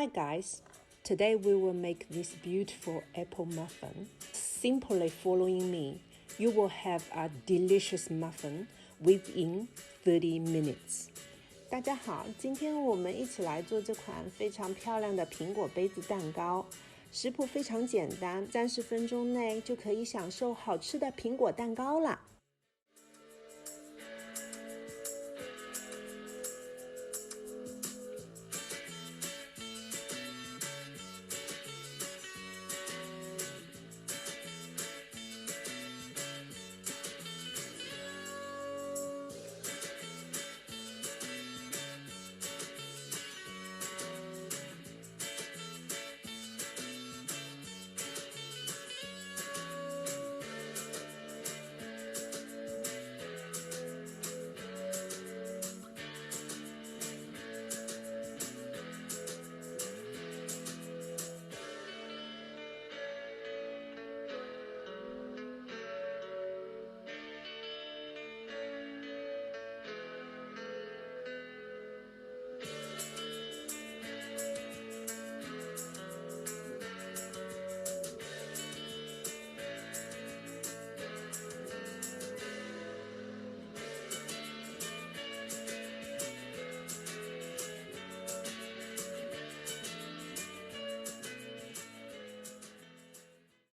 Hi guys, today we will make this beautiful apple muffin. Simply following me, you will have a delicious muffin within 30 minutes. 大家好，今天我们一起来做这款非常漂亮的苹果杯子蛋糕。食谱非常简单，30分钟内就可以享受好吃的苹果蛋糕啦。